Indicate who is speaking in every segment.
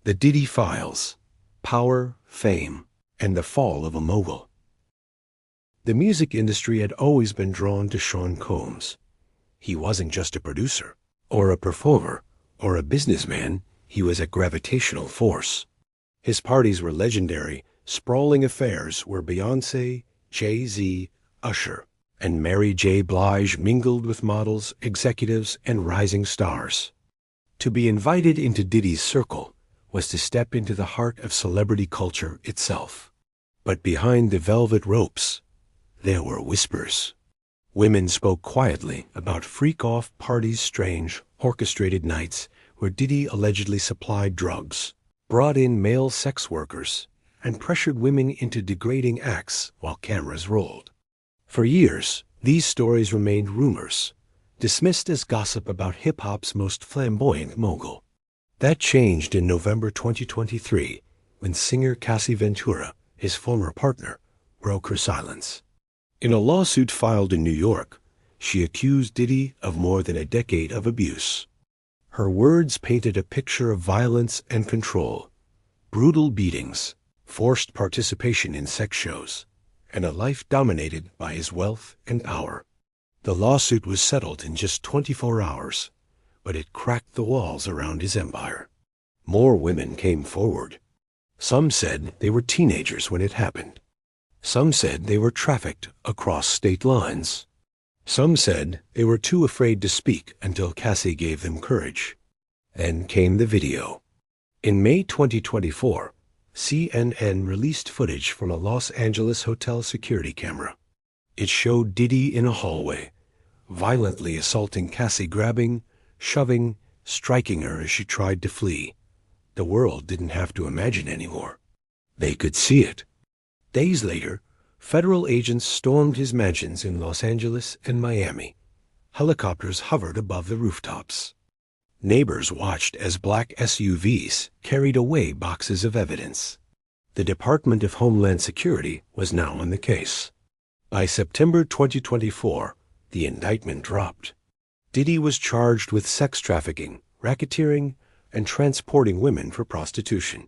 Speaker 1: The Diddy Files: Power, Fame, and the Fall of a Mogul. The music industry had always been drawn to Sean Combs. He wasn't just a producer, or a performer, or a businessman. He was a gravitational force. His parties were legendary, sprawling affairs where Beyoncé, Jay-Z, Usher, and Mary J. Blige mingled with models, executives, and rising stars. To be invited into Diddy's circle was to step into the heart of celebrity culture itself. But behind the velvet ropes, there were whispers. Women spoke quietly about freak-off parties, strange, orchestrated nights where Diddy allegedly supplied drugs, brought in male sex workers, and pressured women into degrading acts while cameras rolled. For years, these stories remained rumors, dismissed as gossip about hip-hop's most flamboyant mogul. That changed in November 2023 when singer Cassie Ventura, his former partner, broke her silence. In a lawsuit filed in New York, she accused Diddy of more than a decade of abuse. Her words painted a picture of violence and control, brutal beatings, forced participation in sex shows, and a life dominated by his wealth and power. The lawsuit was settled in just 24 hours, but it cracked the walls around his empire. More women came forward. Some said they were teenagers when it happened. Some said they were trafficked across state lines. Some said they were too afraid to speak until Cassie gave them courage. Then came the video. In May 2024, CNN released footage from a Los Angeles hotel security camera. It showed Diddy in a hallway, violently assaulting Cassie, grabbing, shoving, striking her as she tried to flee. The world didn't have to imagine anymore. They could see it. Days later, federal agents stormed his mansions in Los Angeles and Miami. Helicopters hovered above the rooftops. Neighbors watched as black SUVs carried away boxes of evidence. The Department of Homeland Security was now on the case. By September 2024, the indictment dropped. Diddy was charged with sex trafficking, racketeering, and transporting women for prostitution.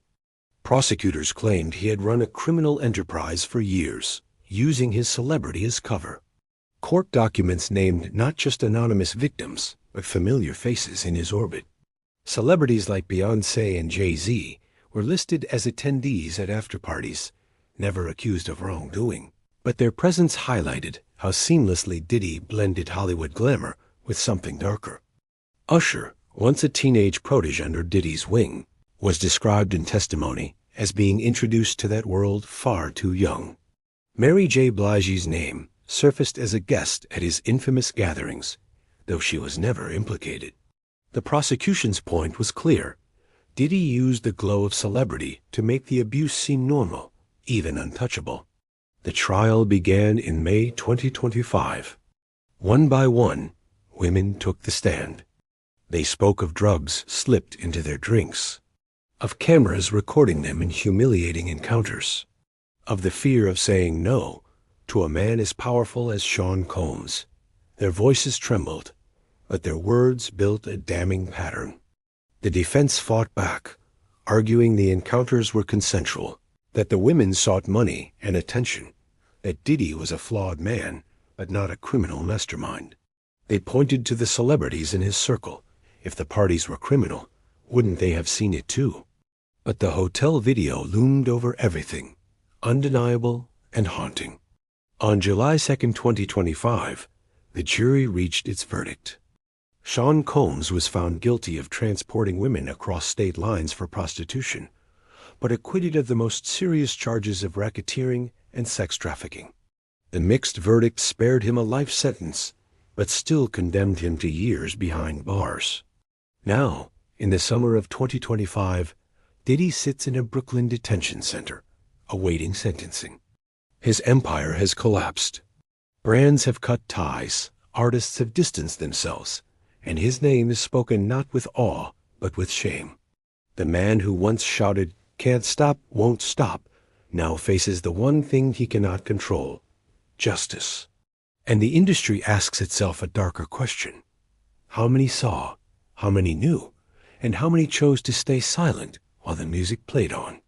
Speaker 1: Prosecutors claimed he had run a criminal enterprise for years, using his celebrity as cover. Court documents named not just anonymous victims, but familiar faces in his orbit. Celebrities like Beyoncé and Jay-Z were listed as attendees at after-parties, never accused of wrongdoing. But their presence highlighted how seamlessly Diddy blended Hollywood glamour with something darker. Usher, once a teenage protege under Diddy's wing, was described in testimony as being introduced to that world far too young. Mary J. Blige's name surfaced as a guest at his infamous gatherings, though she was never implicated. The prosecution's point was clear. Diddy used the glow of celebrity to make the abuse seem normal, even untouchable. The trial began in May 2025. One by one, women took the stand. They spoke of drugs slipped into their drinks, of cameras recording them in humiliating encounters, of the fear of saying no to a man as powerful as Sean Combs. Their voices trembled, but their words built a damning pattern. The defense fought back, arguing the encounters were consensual, that the women sought money and attention, that Diddy was a flawed man, but not a criminal mastermind. They pointed to the celebrities in his circle. If the parties were criminal, wouldn't they have seen it too? But the hotel video loomed over everything, undeniable and haunting. On July 2, 2025, the jury reached its verdict. Sean Combs was found guilty of transporting women across state lines for prostitution, but acquitted of the most serious charges of racketeering and sex trafficking. The mixed verdict spared him a life sentence, but still condemned him to years behind bars. Now, in the summer of 2025, Diddy sits in a Brooklyn detention center, awaiting sentencing. His empire has collapsed. Brands have cut ties, artists have distanced themselves, and his name is spoken not with awe, but with shame. The man who once shouted, "Can't stop, won't stop," now faces the one thing he cannot control: justice. And the industry asks itself a darker question. How many saw? How many knew? And how many chose to stay silent while the music played on.